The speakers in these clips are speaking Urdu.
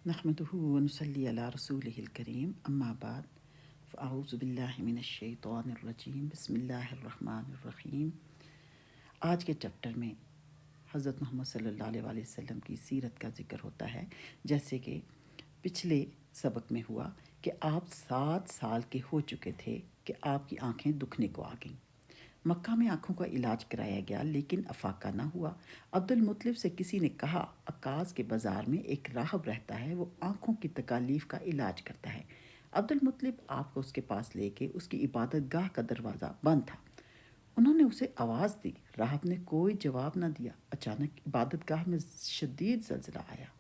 نحمده ونصلي على رسوله الكريم اما بعد فاعوذ باللہ من الشیطان الرجیم بسم اللہ الرحمن الرحیم۔ آج کے چیپٹر میں حضرت محمد صلی اللہ علیہ وآلہ وسلم کی سیرت کا ذکر ہوتا ہے، جیسے کہ پچھلے سبق میں ہوا کہ آپ 7 سال کے ہو چکے تھے کہ آپ کی آنکھیں دکھنے کو آ گئیں۔ مکہ میں آنکھوں کا علاج کرایا گیا لیکن افاقہ نہ ہوا۔ عبد المطلب سے کسی نے کہا عکاظ کے بازار میں ایک راہب رہتا ہے، وہ آنکھوں کی تکالیف کا علاج کرتا ہے۔ عبد المطلب آپ کو اس کے پاس لے کے اس کی عبادت گاہ کا دروازہ بند تھا۔ انہوں نے اسے آواز دی، راہب نے کوئی جواب نہ دیا۔ اچانک عبادت گاہ میں شدید زلزلہ آیا۔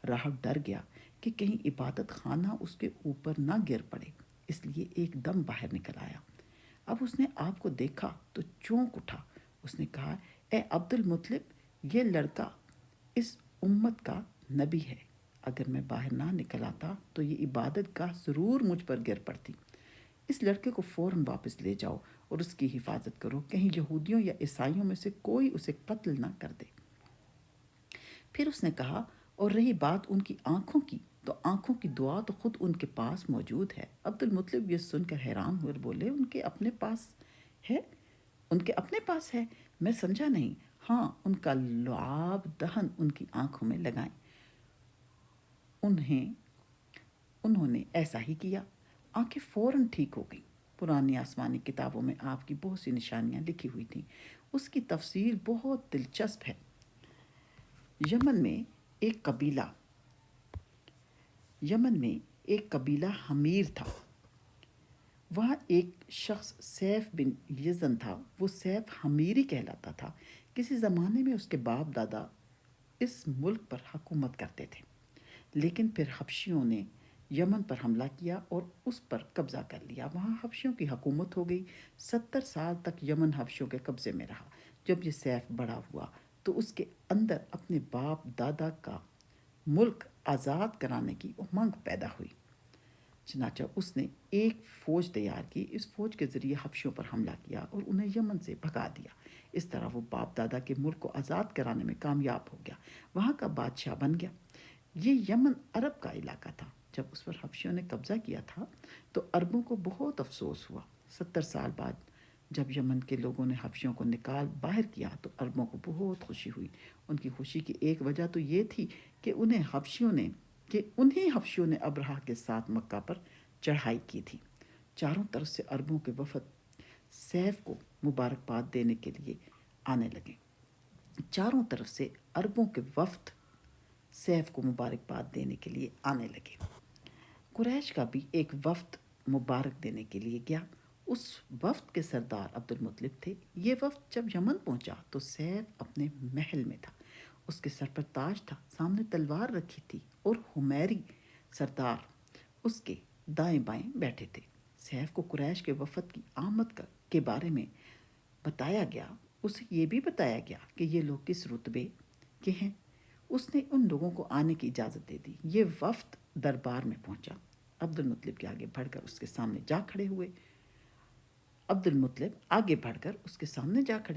راہب ڈر گیا کہ کہیں عبادت خانہ اس کے اوپر نہ گر پڑے، اس لیے ایک دم باہر نکل آیا۔ اب اس نے آپ کو دیکھا تو چونک اٹھا۔ اس نے کہا، اے عبد المطلب، یہ لڑکا اس امت کا نبی ہے، اگر میں باہر نہ نکل آتا تو یہ عبادت گاہ ضرور مجھ پر گر پڑتی۔ اس لڑکے کو فوراً واپس لے جاؤ اور اس کی حفاظت کرو، کہیں یہودیوں یا عیسائیوں میں سے کوئی اسے قتل نہ کر دے۔ پھر اس نے کہا، اور رہی بات ان کی آنکھوں کی، تو آنکھوں کی دعا تو خود ان کے پاس موجود ہے۔ عبد المطلب یہ سن کر حیران ہوئے اور بولے، ان کے اپنے پاس ہے؟ ان کے اپنے پاس ہے؟ میں سمجھا نہیں۔ ہاں، ان کا لعاب دہن ان کی آنکھوں میں لگائیں۔ انہوں نے ایسا ہی کیا، آنکھیں فوراً ٹھیک ہو گئیں۔ پرانی آسمانی کتابوں میں آپ کی بہت سی نشانیاں لکھی ہوئی تھیں، اس کی تفصیل بہت دلچسپ ہے۔ یمن میں ایک قبیلہ حمیر تھا۔ وہاں ایک شخص سیف بن یزن تھا، وہ سیف حمیری کہلاتا تھا۔ کسی زمانے میں اس کے باپ دادا اس ملک پر حکومت کرتے تھے، لیکن پھر حبشیوں نے یمن پر حملہ کیا اور اس پر قبضہ کر لیا۔ وہاں حبشیوں کی حکومت ہو گئی۔ 70 سال تک یمن حبشیوں کے قبضے میں رہا۔ جب یہ سیف بڑا ہوا تو اس کے اندر اپنے باپ دادا کا ملک آزاد کرانے کی امنگ پیدا ہوئی۔ چنانچہ اس نے ایک فوج تیار کی، اس فوج کے ذریعے حبشیوں پر حملہ کیا اور انہیں یمن سے بھگا دیا۔ اس طرح وہ باپ دادا کے ملک کو آزاد کرانے میں کامیاب ہو گیا، وہاں کا بادشاہ بن گیا۔ یہ یمن عرب کا علاقہ تھا۔ جب اس پر حبشیوں نے قبضہ کیا تھا تو عربوں کو بہت افسوس ہوا۔ 70 سال بعد جب یمن کے لوگوں نے حبشیوں کو نکال باہر کیا تو عربوں کو بہت خوشی ہوئی۔ ان کی خوشی کی ایک وجہ تو یہ تھی کہ انہیں حبشیوں نے ابرہہ کے ساتھ مکہ پر چڑھائی کی تھی۔ چاروں طرف سے عربوں کے وفد سیف کو مبارکباد دینے کے لیے آنے لگے۔ قریش کا بھی ایک وفد مبارک دینے کے لیے گیا۔ اس وفد کے سردار عبد المطلب تھے۔ یہ وفد جب یمن پہنچا تو سیف اپنے محل میں تھا، اس کے سر پر تاج تھا، سامنے تلوار رکھی تھی اور حمیری سردار اس کے دائیں بائیں بیٹھے تھے۔ سیف کو قریش کے وفد کی آمد کے بارے میں بتایا گیا۔ اسے یہ بھی بتایا گیا کہ یہ لوگ کس رتبے کے ہیں۔ اس نے ان لوگوں کو آنے کی اجازت دے دی۔ یہ وفد دربار میں پہنچا، عبد المطلب کے آگے بڑھ کر اس کے سامنے جا کھڑے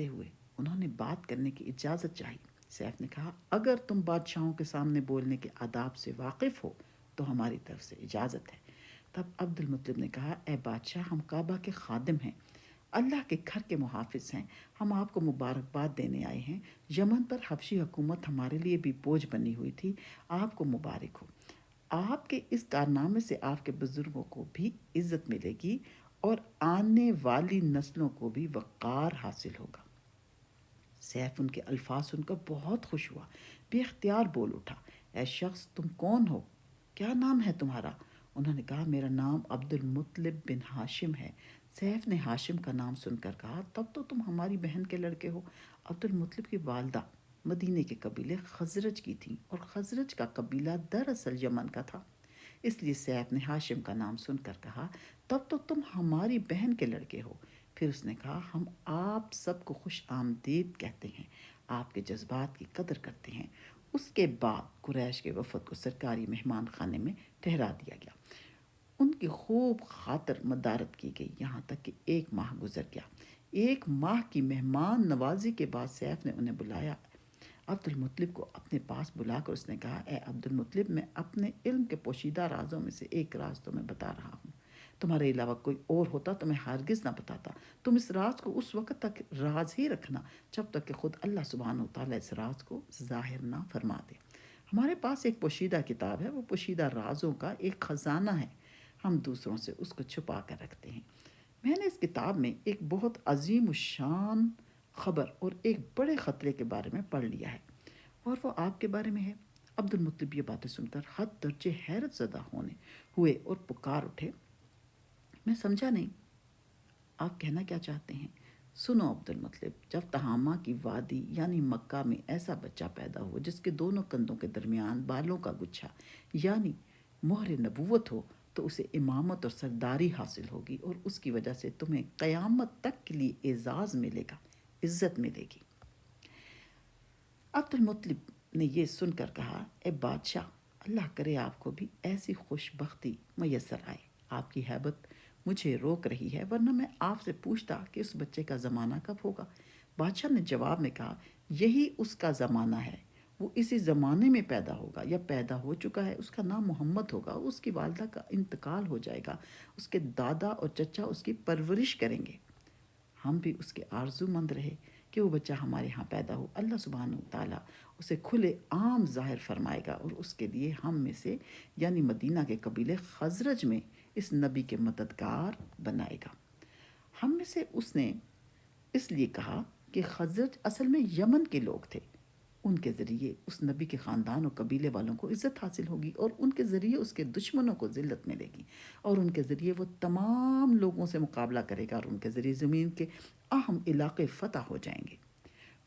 ہوئے۔ انہوں نے بات کرنے کی اجازت چاہی۔ سیف نے کہا، اگر تم بادشاہوں کے سامنے بولنے کے آداب سے واقف ہو تو ہماری طرف سے اجازت ہے۔ تب عبد المطلب نے کہا، اے بادشاہ، ہم کعبہ کے خادم ہیں، اللہ کے گھر کے محافظ ہیں، ہم آپ کو مبارکباد دینے آئے ہیں۔ یمن پر حبشی حکومت ہمارے لیے بھی بوجھ بنی ہوئی تھی، آپ کو مبارک ہو۔ آپ کے اس کارنامے سے آپ کے بزرگوں کو بھی عزت ملے گی اور آنے والی نسلوں کو بھی وقار حاصل ہوگا۔ سیف ان کے الفاظ سن کر بہت خوش ہوا، بے اختیار بول اٹھا، اے شخص، تم کون ہو؟ کیا نام ہے تمہارا؟ انہوں نے کہا، میرا نام عبد المطلب بن ہاشم ہے۔ سیف نے ہاشم کا نام سن کر کہا، تب تو تم ہماری بہن کے لڑکے ہو۔ عبد المطلب کی والدہ مدینے کے قبیلے خزرج کی تھیں اور خزرج کا قبیلہ دراصل یمن کا تھا، اس لیے سیف نے ہاشم کا نام سن کر کہا، تب تو تم ہماری بہن کے لڑکے ہو۔ پھر اس نے کہا، ہم آپ سب کو خوش آمدید کہتے ہیں، آپ کے جذبات کی قدر کرتے ہیں۔ اس کے بعد قریش کے وفد کو سرکاری مہمان خانے میں ٹھہرا دیا گیا۔ ان کی خوب خاطر مدارت کی گئی، یہاں تک کہ 1 ماہ گزر گیا۔ 1 ماہ کی مہمان نوازی کے بعد سیف نے انہیں بلایا، عبد المطلب کو اپنے پاس بلا کر اس نے کہا، اے عبد المطلب، میں اپنے علم کے پوشیدہ رازوں میں سے ایک راز تمہیں بتا رہا ہوں، تمہارے علاوہ کوئی اور ہوتا تو میں ہرگز نہ بتاتا۔ تم اس راز کو اس وقت تک راز ہی رکھنا جب تک کہ خود اللہ سبحانہ وتعالیٰ اس راز کو ظاہر نہ فرما دے۔ ہمارے پاس ایک پوشیدہ کتاب ہے، وہ پوشیدہ رازوں کا ایک خزانہ ہے، ہم دوسروں سے اس کو چھپا کر رکھتے ہیں۔ میں نے اس کتاب میں ایک بہت عظیم الشان خبر اور ایک بڑے خطرے کے بارے میں پڑھ لیا ہے، اور وہ آپ کے بارے میں ہے۔ عبد المطلب یہ باتیں سن کر حد درجے حیرت زدہ ہوئے اور پکار اٹھے، میں سمجھا نہیں، آپ کہنا کیا چاہتے ہیں؟ سنو عبد المطلب، جب تہامہ کی وادی یعنی مکہ میں ایسا بچہ پیدا ہو جس کے دونوں کندھوں کے درمیان بالوں کا گچھا یعنی مہر نبوت ہو، تو اسے امامت اور سرداری حاصل ہوگی، اور اس کی وجہ سے تمہیں قیامت تک کے لیے اعزاز ملے گا، عزت ملے گی۔ عبد المطلب نے یہ سن کر کہا، اے بادشاہ، اللہ کرے آپ کو بھی ایسی خوش بختی میسر آئے۔ آپ کی ہیبت مجھے روک رہی ہے، ورنہ میں آپ سے پوچھتا کہ اس بچے کا زمانہ کب ہوگا۔ بادشاہ نے جواب میں کہا، یہی اس کا زمانہ ہے، وہ اسی زمانے میں پیدا ہوگا یا پیدا ہو چکا ہے۔ اس کا نام محمد ہوگا، اس کی والدہ کا انتقال ہو جائے گا، اس کے دادا اور چچا اس کی پرورش کریں گے۔ ہم بھی اس کے آرزو مند رہے کہ وہ بچہ ہمارے ہاں پیدا ہو۔ اللہ سبحانہ وتعالیٰ اسے کھلے عام ظاہر فرمائے گا، اور اس کے لیے ہم میں سے یعنی مدینہ کے قبیلے خزرج میں اس نبی کے مددگار بنائے گا۔ ہم میں سے اس نے اس لیے کہا کہ خزرج اصل میں یمن کے لوگ تھے، ان کے ذریعے اس نبی کے خاندان اور قبیلے والوں کو عزت حاصل ہوگی، اور ان کے ذریعے اس کے دشمنوں کو ذلت ملے گی، اور ان کے ذریعے وہ تمام لوگوں سے مقابلہ کرے گا، اور ان کے ذریعے زمین کے اہم علاقے فتح ہو جائیں گے۔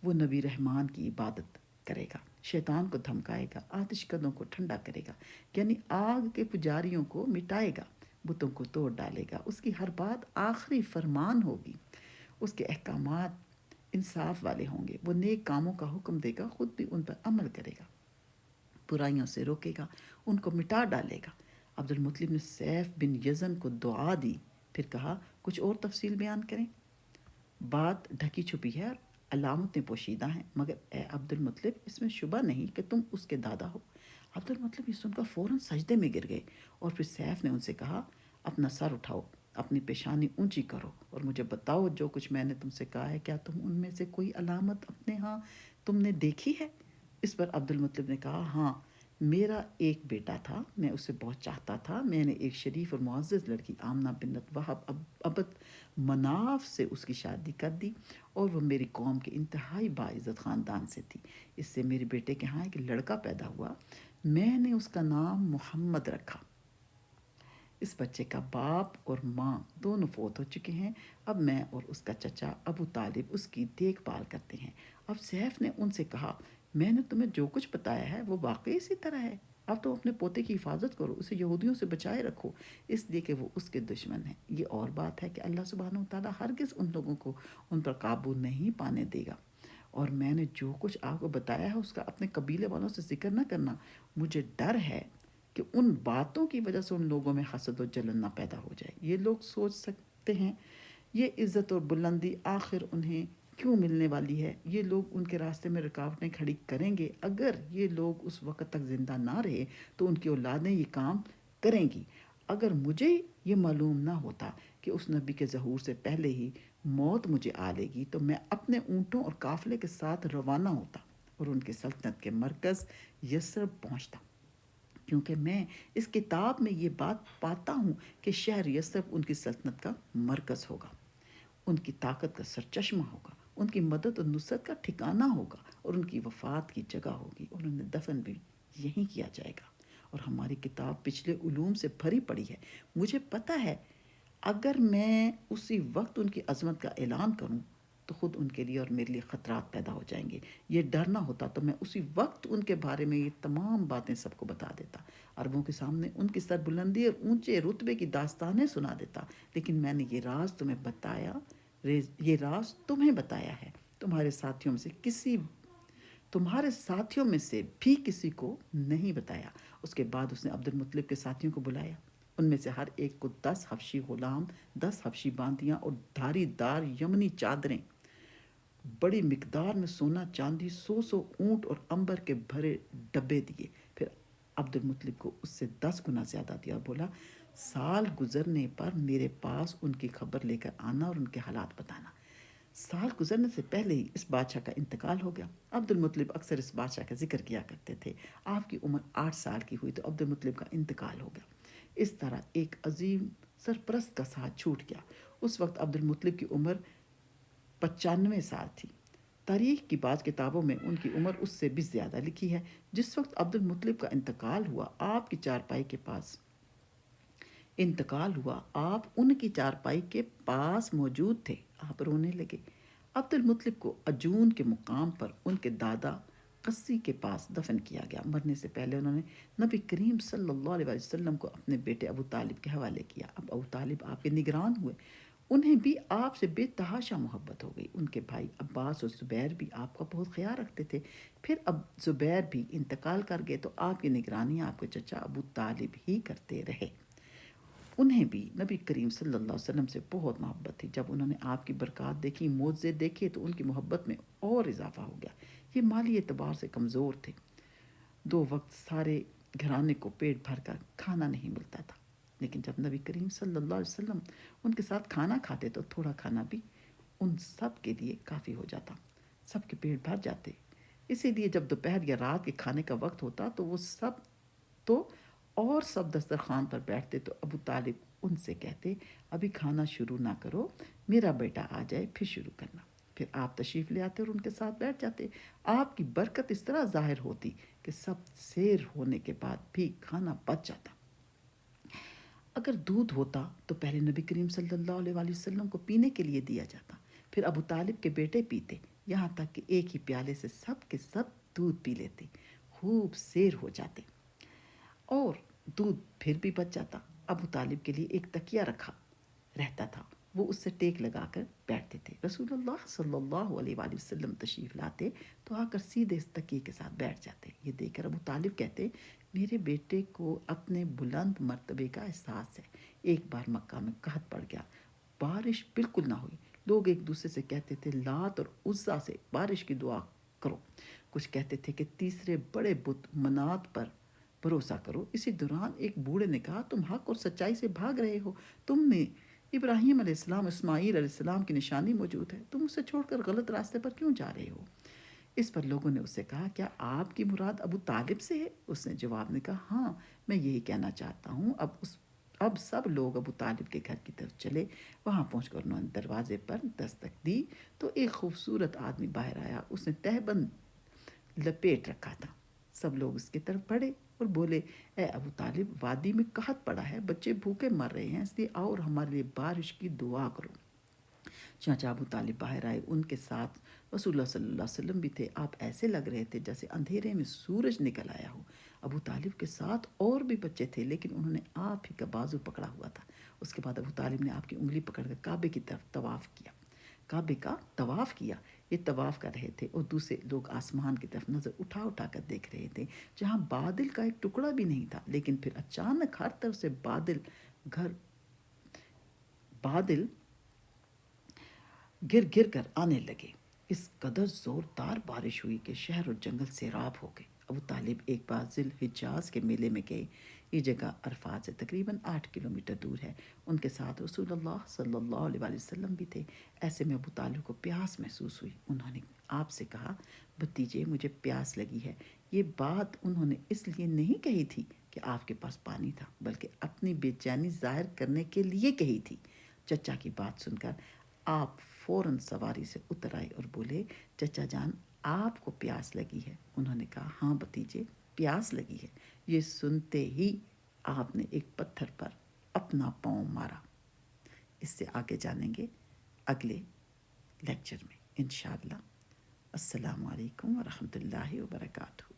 وہ نبی رحمان کی عبادت کرے گا، شیطان کو دھمکائے گا، آتش کدوں کو ٹھنڈا کرے گا، یعنی آگ کے پجاریوں کو مٹائے گا، بتوں کو توڑ ڈالے گا۔ اس کی ہر بات آخری فرمان ہوگی، اس کے احکامات انصاف والے ہوں گے۔ وہ نیک کاموں کا حکم دے گا، خود بھی ان پر عمل کرے گا، برائیوں سے روکے گا، ان کو مٹا ڈالے گا۔ عبد المطلب نے سیف بن یزن کو دعا دی، پھر کہا، کچھ اور تفصیل بیان کریں؟ بات ڈھکی چھپی ہے اور علامتیں پوشیدہ ہیں، مگر اے عبد المطلب، اس میں شبہ نہیں کہ تم اس کے دادا ہو۔ عبد المطلب یہ سن کر فوراً سجدے میں گر گئے، اور پھر سیف نے ان سے کہا، اپنا سر اٹھاؤ، اپنی پیشانی اونچی کرو، اور مجھے بتاؤ جو کچھ میں نے تم سے کہا ہے، کیا تم ان میں سے کوئی علامت اپنے ہاں تم نے دیکھی ہے؟ اس پر عبد المطلب نے کہا، ہاں، میرا ایک بیٹا تھا، میں اسے بہت چاہتا تھا۔ میں نے ایک شریف اور معزز لڑکی آمنہ بنت وہب ابد مناف سے اس کی شادی کر دی، اور وہ میری قوم کے انتہائی باعزت خاندان سے تھی۔ اس سے میرے بیٹے کے ہاں ایک لڑکا پیدا ہوا، میں نے اس کا نام محمد رکھا۔ اس بچے کا باپ اور ماں دونوں فوت ہو چکے ہیں، اب میں اور اس کا چچا ابو طالب اس کی دیکھ بھال کرتے ہیں۔ اب سیف نے ان سے کہا، میں نے تمہیں جو کچھ بتایا ہے وہ واقعی اسی طرح ہے؟ اب تم اپنے پوتے کی حفاظت کرو، اسے یہودیوں سے بچائے رکھو، اس لیے کہ وہ اس کے دشمن ہیں۔ یہ اور بات ہے کہ اللہ سبحانہ وتعالیٰ ہرگز ان لوگوں کو ان پر قابو نہیں پانے دے گا، اور میں نے جو کچھ آپ کو بتایا ہے اس کا اپنے قبیلے والوں سے ذکر نہ کرنا۔ مجھے ڈر ہے کہ ان باتوں کی وجہ سے ان لوگوں میں حسد و جلن نہ پیدا ہو جائے۔ یہ لوگ سوچ سکتے ہیں یہ عزت اور بلندی آخر انہیں کیوں ملنے والی ہے؟ یہ لوگ ان کے راستے میں رکاوٹیں کھڑی کریں گے۔ اگر یہ لوگ اس وقت تک زندہ نہ رہے تو ان کی اولادیں یہ کام کریں گی۔ اگر مجھے یہ معلوم نہ ہوتا کہ اس نبی کے ظہور سے پہلے ہی موت مجھے آ لے گی، تو میں اپنے اونٹوں اور قافلے کے ساتھ روانہ ہوتا اور ان کے سلطنت کے مرکز یثرب پہنچتا، کیونکہ میں اس کتاب میں یہ بات پاتا ہوں کہ شہر یثرب ان کی سلطنت کا مرکز ہوگا، ان کی طاقت کا سرچشمہ ہوگا، ان کی مدد اور نصرت کا ٹھکانہ ہوگا، اور ان کی وفات کی جگہ ہوگی، اور انہیں دفن بھی یہیں کیا جائے گا۔ اور ہماری کتاب پچھلے علوم سے بھری پڑی ہے، مجھے پتہ ہے اگر میں اسی وقت ان کی عظمت کا اعلان کروں تو خود ان کے لیے اور میرے لیے خطرات پیدا ہو جائیں گے۔ یہ ڈر نہ ہوتا تو میں اسی وقت ان کے بارے میں یہ تمام باتیں سب کو بتا دیتا، عربوں کے سامنے ان کی سربلندی اور اونچے رتبے کی داستانیں سنا دیتا، لیکن میں نے یہ راز تمہیں بتایا ہے، تمہارے ساتھیوں میں سے بھی کسی کو نہیں بتایا۔ اس کے بعد اس نے عبد المطلب کے ساتھیوں کو بلایا، ان میں سے ہر ایک کو 10 حبشی غلام، 10 حبشی باندیاں اور دھاری دار یمنی چادریں بڑی مقدار میں سونا چاندی 100 اونٹ اور عنبر کے بھرے ڈبے دیے. پھر عبد المطلب کو اس سے 10 گنا زیادہ دیا اور بولا سال گزرنے پر میرے پاس ان کی خبر لے کر آنا اور ان کے حالات بتانا. سال گزرنے سے پہلے ہی اس بادشاہ کا انتقال ہو گیا. عبد المطلب اکثر اس بادشاہ کا ذکر کیا کرتے تھے. آپ کی عمر 8 سال کی ہوئی تو عبد المطلب کا انتقال ہو گیا. اس طرح ایک عظیم سرپرست کا ساتھ چھوٹ گیا. اس وقت عبد المطلب کی عمر 95 سال تھی. تاریخ کی بعض کتابوں میں ان کی عمر اس سے بھی زیادہ لکھی ہے. جس وقت عبد المطلب کا انتقال ہوا آپ کی چارپائی کے پاس موجود تھے. آپ رونے لگے. عبد المطلب کو اجون کے مقام پر ان کے دادا قصی کے پاس دفن کیا گیا. مرنے سے پہلے انہوں نے نبی کریم صلی اللہ علیہ وسلم کو اپنے بیٹے ابو طالب کے حوالے کیا. اب ابو طالب آپ کے نگران ہوئے. انہیں بھی آپ سے بے تحاشا محبت ہو گئی. ان کے بھائی عباس اور زبیر بھی آپ کا بہت خیال رکھتے تھے. پھر اب زبیر بھی انتقال کر گئے تو آپ کی نگرانی آپ کے چچا ابو طالب ہی کرتے رہے. انہیں بھی نبی کریم صلی اللہ علیہ وسلم سے بہت محبت تھی. جب انہوں نے آپ کی برکات دیکھی معجزے دیکھے تو ان کی محبت میں اور اضافہ ہو گیا. یہ مالی اعتبار سے کمزور تھے. 2 وقت سارے گھرانے کو پیٹ بھر کر کھانا نہیں ملتا تھا. لیکن جب نبی کریم صلی اللہ علیہ وسلم ان کے ساتھ کھانا کھاتے تو تھوڑا کھانا بھی ان سب کے لیے کافی ہو جاتا. سب کے پیٹ بھر جاتے. اسی لیے جب دوپہر یا رات کے کھانے کا وقت ہوتا تو اور سب دسترخوان پر بیٹھتے تو ابو طالب ان سے کہتے ابھی کھانا شروع نہ کرو، میرا بیٹا آ جائے پھر شروع کرنا. پھر آپ تشریف لے آتے اور ان کے ساتھ بیٹھ جاتے. آپ کی برکت اس طرح ظاہر ہوتی کہ سب سیر ہونے کے بعد بھی کھانا بچ جاتا. اگر دودھ ہوتا تو پہلے نبی کریم صلی اللہ علیہ وسلم کو پینے کے لیے دیا جاتا. پھر ابو طالب کے بیٹے پیتے یہاں تک کہ ایک ہی پیالے سے سب کے سب دودھ پی لیتے. خوب سیر ہو جاتے اور دودھ پھر بھی بچ جاتا. ابو طالب کے لیے ایک تکیہ رکھا رہتا تھا. وہ اس سے ٹیک لگا کر بیٹھتے تھے. رسول اللہ صلی اللہ علیہ وسلم تشریف لاتے تو آ کر سیدھے اس تکیے کے ساتھ بیٹھ جاتے. یہ دیکھ کر ابو طالب کہتے میرے بیٹے کو اپنے بلند مرتبے کا احساس ہے. ایک بار مکہ میں قحط پڑ گیا. بارش بالکل نہ ہوئی. لوگ ایک دوسرے سے کہتے تھے لات اور عزا سے بارش کی دعا کرو. کچھ کہتے تھے کہ تیسرے بڑے بت منات پر بھروسہ کرو. اسی دوران ایک بوڑھے نے کہا تم حق اور سچائی سے بھاگ رہے ہو. تم میں ابراہیم علیہ السلام اسماعیل علیہ السلام کی نشانی موجود ہے. تم اسے چھوڑ کر غلط راستے پر کیوں جا رہے ہو؟ اس پر لوگوں نے اس سے کہا کیا آپ کی مراد ابو طالب سے ہے؟ اس نے جواب میں کہا ہاں میں یہی کہنا چاہتا ہوں. اب سب لوگ ابو طالب کے گھر کی طرف چلے. وہاں پہنچ کر انہوں نے دروازے پر دستک دی تو ایک خوبصورت آدمی باہر آیا. اس نے تہبند لپیٹ رکھا تھا. سب لوگ اس کی طرف بڑھے اور بولے اے ابو طالب وادی میں قحط پڑا ہے، بچے بھوکے مر رہے ہیں، اس لیے آؤ اور ہمارے لیے بارش کی دعا کرو. چاچا ابو طالب باہر آئے. ان کے ساتھ رسول اللہ صلی اللہ علیہ وسلم بھی تھے. آپ ایسے لگ رہے تھے جیسے اندھیرے میں سورج نکل آیا ہو. ابو طالب کے ساتھ اور بھی بچے تھے لیکن انہوں نے آپ ہی کا بازو پکڑا ہوا تھا. اس کے بعد ابو طالب نے آپ کی انگلی پکڑ کر کعبے کی طرف کعبے کا طواف کیا. یہ طواف کر رہے تھے اور دوسرے لوگ آسمان کی طرف نظر اٹھا اٹھا کر دیکھ رہے تھے جہاں بادل کا ایک ٹکڑا بھی نہیں تھا. لیکن پھر اچانک ہر طرف سے بادل گر گر کر آنے لگے. اس قدر زوردار بارش ہوئی کہ شہر اور جنگل سیراب ہو گئے. ابو طالب ایک بار ذی الحجاز کے میلے میں گئے. یہ جگہ عرفات سے تقریباً 8 کلومیٹر دور ہے. ان کے ساتھ رسول اللہ صلی اللہ علیہ وسلم بھی تھے. ایسے میں ابو طالب کو پیاس محسوس ہوئی. انہوں نے آپ سے کہا بھتیجے مجھے پیاس لگی ہے. یہ بات انہوں نے اس لیے نہیں کہی تھی کہ آپ کے پاس پانی تھا بلکہ اپنی بے چینی ظاہر کرنے کے لیے کہی تھی. چچا کی بات سن کر آپ فوراً سواری سے اتر آئے اور بولے چچا جان آپ کو پیاس لگی ہے؟ انہوں نے کہا ہاں بھتیجے پیاس لگی ہے. یہ سنتے ہی آپ نے ایک پتھر پر اپنا پاؤں مارا. اس سے آگے جانیں گے اگلے لیکچر میں انشاءاللہ. السلام علیکم ورحمۃ اللہ وبرکاتہ.